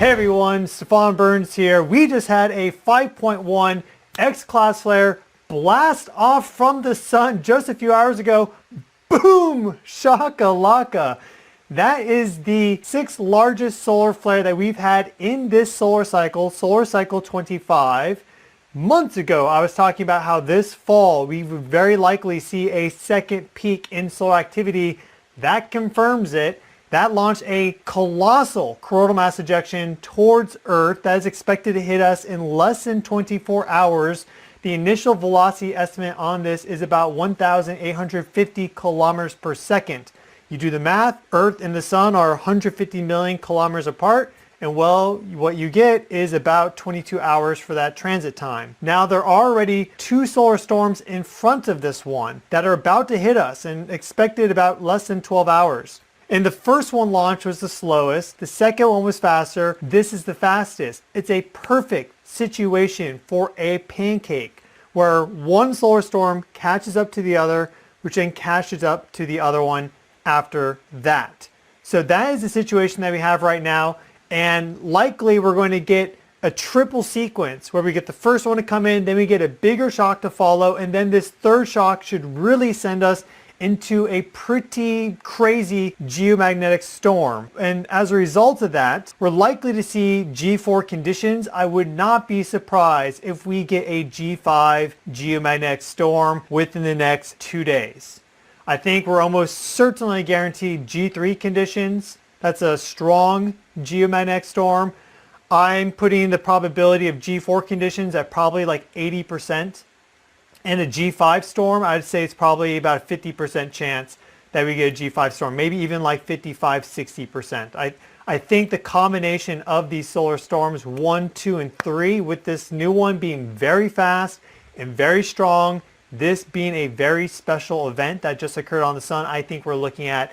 Hey everyone, Stefan Burns here. We just had a 5.1 X-class flare blast off from the sun just a few hours ago. Boom! Shakalaka. That is the 6th largest solar flare that we've had in this solar cycle 25. Months ago, I was talking about how this fall we would very likely see a second peak in solar activity. That confirms it. That launched a colossal coronal mass ejection towards Earth that is expected to hit us in less than 24 hours. The initial velocity estimate on this is about 1,850 kilometers per second. You do the math, Earth and the Sun are 150 million kilometers apart, and well, what you get is about 22 hours for that transit time. Now, there are already 2 solar storms in front of this one that are about to hit us and expected about less than 12 hours. And the first one launched was the slowest. The second one was faster. This is the fastest. It's a perfect situation for a pancake where one solar storm catches up to the other, which then catches up to the other one after that. So that is the situation that we have right now. And likely we're going to get a triple sequence where we get the first one to come in, then we get a bigger shock to follow, and then this third shock should really send us into a pretty crazy geomagnetic storm. And as a result of that, we're likely to see G4 conditions. I would not be surprised if we get a G5 geomagnetic storm within the next 2 days. I think we're almost certainly guaranteed G3 conditions. That's a strong geomagnetic storm. I'm putting the probability of G4 conditions at probably like 80%. And a G5 storm, I'd say it's probably about a 50% chance that we get a G5 storm, maybe even like 55, 60%. I think the combination of these solar storms 1, 2, and 3, with this new one being very fast and very strong, this being a very special event that just occurred on the sun, I think we're looking at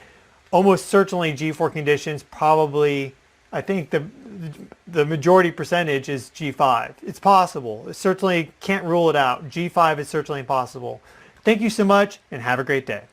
almost certainly G4 conditions, probably. I think the majority percentage is G5. It's possible. It certainly can't rule it out. G5 is certainly possible. Thank you so much and have a great day.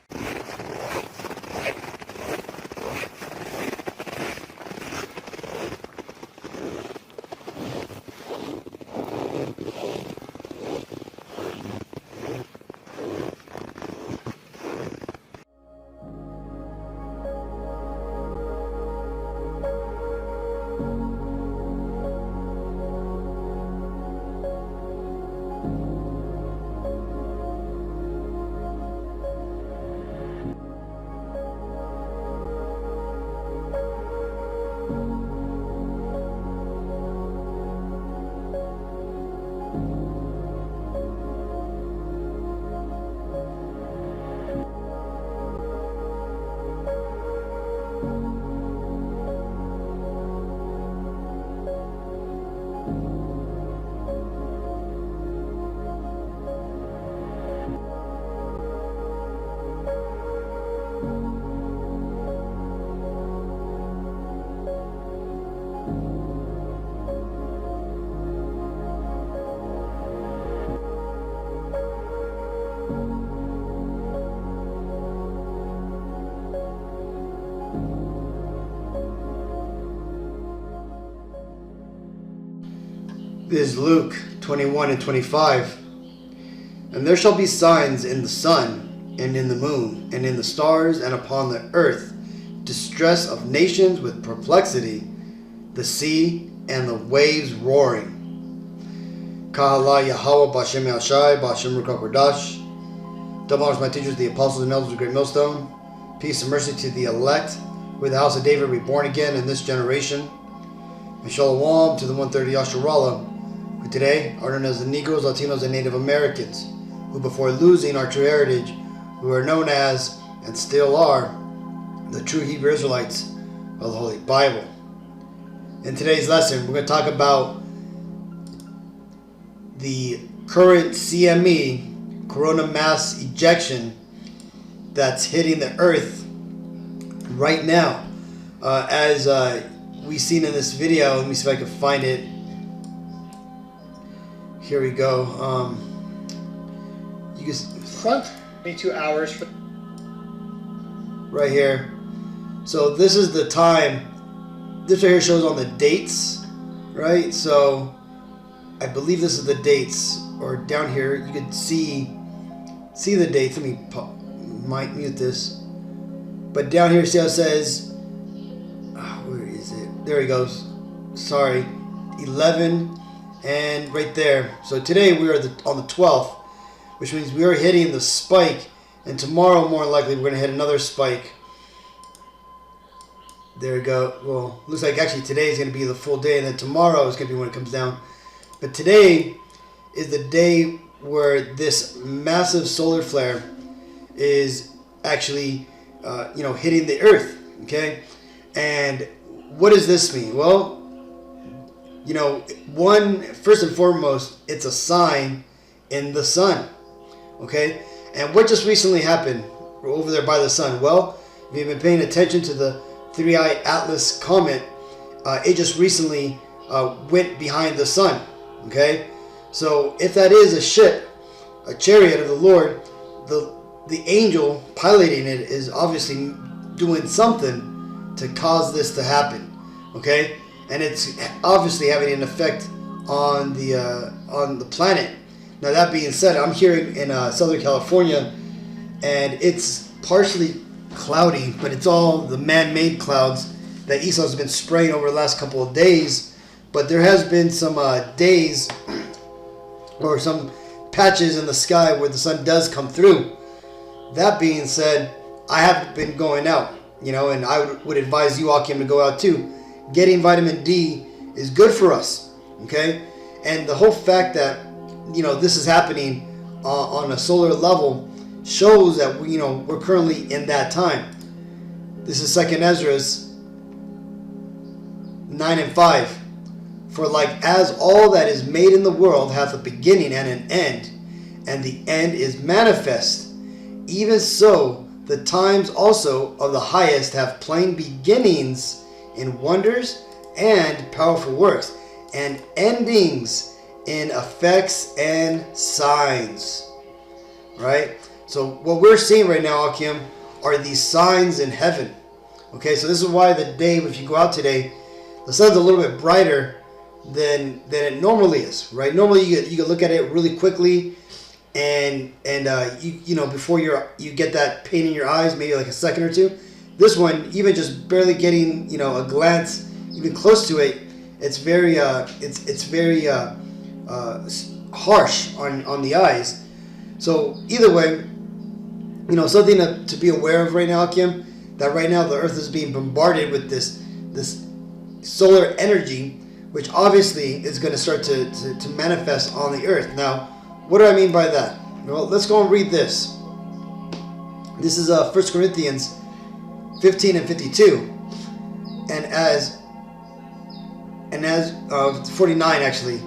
This is Luke 21 and 25. And there shall be signs in the sun, and in the moon, and in the stars, and upon the earth, distress of nations with perplexity, the sea and the waves roaring. Kahala Yahweh Bashem Yashai, Bashem Rukakordash. Double honors my teachers, the apostles and elders of Great Millstone. Peace and mercy to the elect, who the house of David reborn again in this generation. And Shalom to the 130 Yasharallah, who today are known as the Negroes, Latinos, and Native Americans, who before losing our true heritage, who are known as, and still are, the true Hebrew Israelites of the Holy Bible. In today's lesson, we're going to talk about the current CME, Corona Mass Ejection, that's hitting the Earth right now. As we've seen in this video, let me see if I can find it. Here we go. You can 22 hours for right here. So this is the time. This right here shows on the dates right? So I believe this is the dates, or down here you could see the dates. Let me might mute this, but down here, see how it says, where is it? There he goes. Sorry, 11, and right there. So today we are on the 12th, which means we are hitting the spike, and tomorrow more than likely we're going to hit another spike. There we go. Well, looks like actually today is going to be the full day, and then tomorrow is going to be when it comes down. But today is the day where this massive solar flare is actually, hitting the Earth. Okay, and what does this mean? Well, first and foremost, it's a sign in the sun. Okay, and what just recently happened over there by the sun? Well, if you've been paying attention to the 3i Atlas comet, it just recently went behind the sun. Okay, so if that is a ship, a chariot of the Lord, the angel piloting it is obviously doing something to cause this to happen. Okay, and it's obviously having an effect on the planet. Now that being said, I'm here in Southern California, and it's partially cloudy, but it's all the man-made clouds that Esau's been spraying over the last couple of days. But there has been some days or some patches in the sky where the sun does come through. That being said, I haven't been going out, and I would advise you, Akim, to go out too. Getting vitamin D is good for us, okay? And the whole fact that, this is happening on a solar level shows that, we're currently in that time. This is 2nd Ezra's 9 and 5. For like as all that is made in the world hath a beginning and an end, and the end is manifest, even so the times also of the highest have plain beginnings in wonders and powerful works, and endings in effects and signs. Right? So what we're seeing right now, Akim, are these signs in heaven. Okay, so this is why the day, if you go out today, the sun's a little bit brighter than it normally is, right? Normally you can look at it really quickly, and before you get that pain in your eyes, maybe like a second or two. This one, even just barely getting a glance even close to it, it's very harsh on the eyes. So either way, something to be aware of right now, Kim, that right now the Earth is being bombarded with this solar energy, which obviously is going to start to manifest on the Earth. Now, what do I mean by that? Well, let's go and read this. This is 1 Corinthians 15 and 52. And as 49 actually,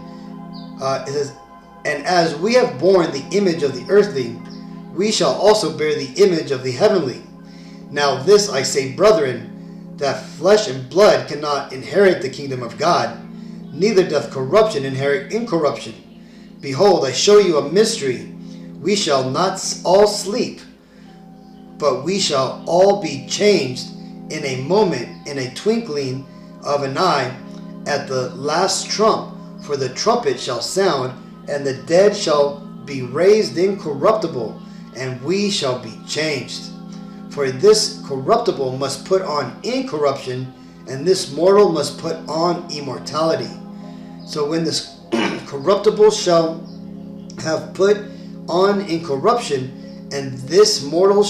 it says, and as we have borne the image of the earthly, we shall also bear the image of the heavenly. Now this I say, brethren, that flesh and blood cannot inherit the kingdom of God, neither doth corruption inherit incorruption. Behold, I show you a mystery. We shall not all sleep, but we shall all be changed in a moment, in a twinkling of an eye, at the last trump. For the trumpet shall sound, and the dead shall be raised incorruptible, and we shall be changed. For this corruptible must put on incorruption, and this mortal must put on immortality. So when this corruptible shall have put on incorruption, and this mortal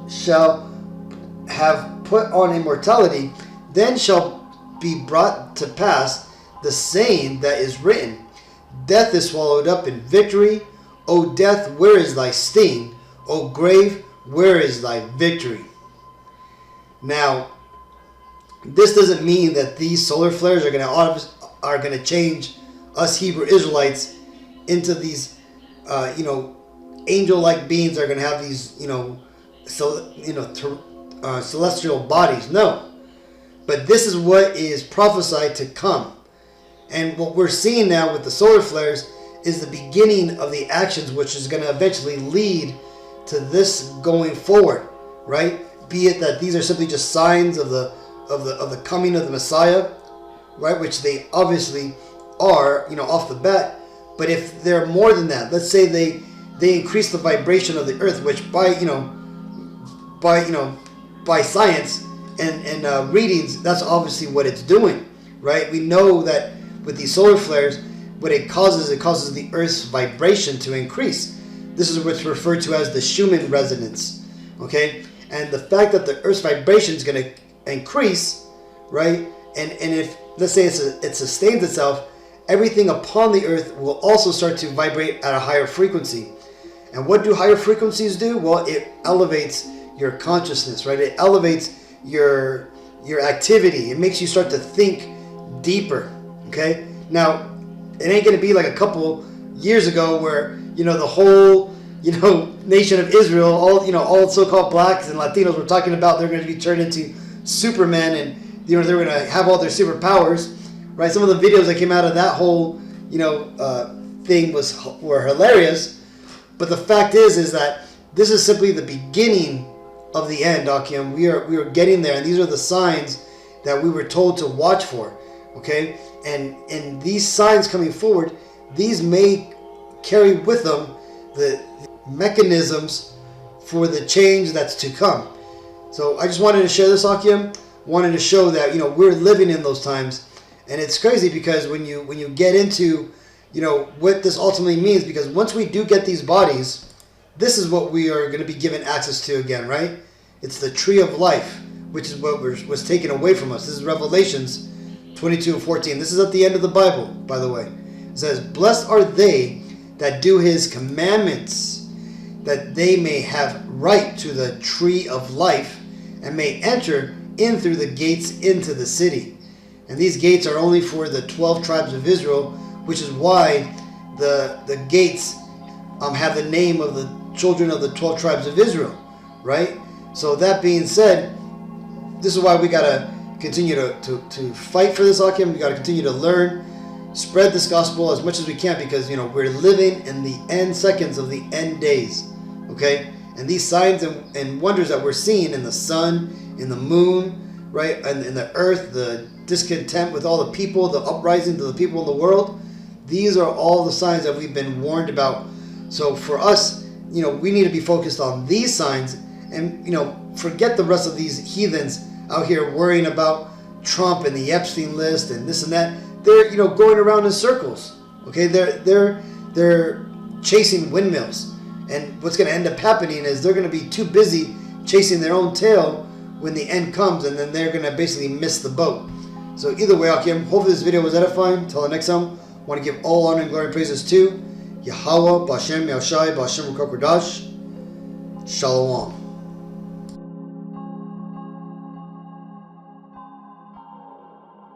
shall have put on immortality, then shall be brought to pass the saying that is written, death is swallowed up in victory. O death, where is thy sting? O grave, where is thy victory? Now, this doesn't mean that these solar flares are going to change us Hebrew Israelites into these, angel-like beings that are going to have these, celestial bodies. No. But this is what is prophesied to come. And what we're seeing now with the solar flares is the beginning of the actions which is going to eventually lead to this going forward, right? Be it that these are simply just signs of the coming of the Messiah, right? Which they obviously are, off the bat. But if they're more than that, let's say they increase the vibration of the earth, which by science and readings, that's obviously what it's doing, right? We know that with these solar flares, what it causes the earth's vibration to increase. This is what's referred to as the Schumann resonance, okay? And the fact that the earth's vibration is going to increase, right? And if, let's say it sustains itself, everything upon the earth will also start to vibrate at a higher frequency. And what do higher frequencies do? Well, it elevates your consciousness, right? It elevates your activity. It makes you start to think deeper, okay? Now, it ain't going to be like a couple years ago where, the whole, nation of Israel, all so-called blacks and Latinos were talking about they're going to be turned into Supermen and, they're going to have all their superpowers, right? Some of the videos that came out of that whole, thing were hilarious. But the fact is that this is simply the beginning of the end, Akim. We are getting there, and these are the signs that we were told to watch for, okay? And these signs coming forward, these may carry with them the mechanisms for the change that's to come. So I just wanted to share this, Akim. Wanted to show that we're living in those times, and it's crazy because when you get into what this ultimately means, because once we do get these bodies, this is what we are going to be given access to again, right? It's the tree of life, which is what was taken away from us. This is Revelations 22:14. This is at the end of the Bible, by the way. It says, "Blessed are they that do his commandments, that they may have right to the tree of life, and may enter in through the gates into the city." And these gates are only for the 12 tribes of Israel, which is why the gates have the name of the children of the 12 tribes of Israel, right? So that being said, this is why we got to continue to fight for this, Akim. We got to continue to learn, spread this gospel as much as we can, because we're living in the end seconds of the end days, okay? And these signs and wonders that we're seeing in the sun, in the moon, right, and in the earth, the discontent with all the people, the uprising to the people in the world, these are all the signs that we've been warned about. So for us, we need to be focused on these signs and, forget the rest of these heathens out here worrying about Trump and the Epstein list and this and that. They're, going around in circles. Okay, they're chasing windmills, and what's going to end up happening is they're going to be too busy chasing their own tail when the end comes, and then they're going to basically miss the boat. So either way, Akim, hopefully this video was edifying. Till the next time, I want to give all honor and glory and praises to Yahweh, Bashem, Yahushai, Bashem, Rukakodash. Shalom.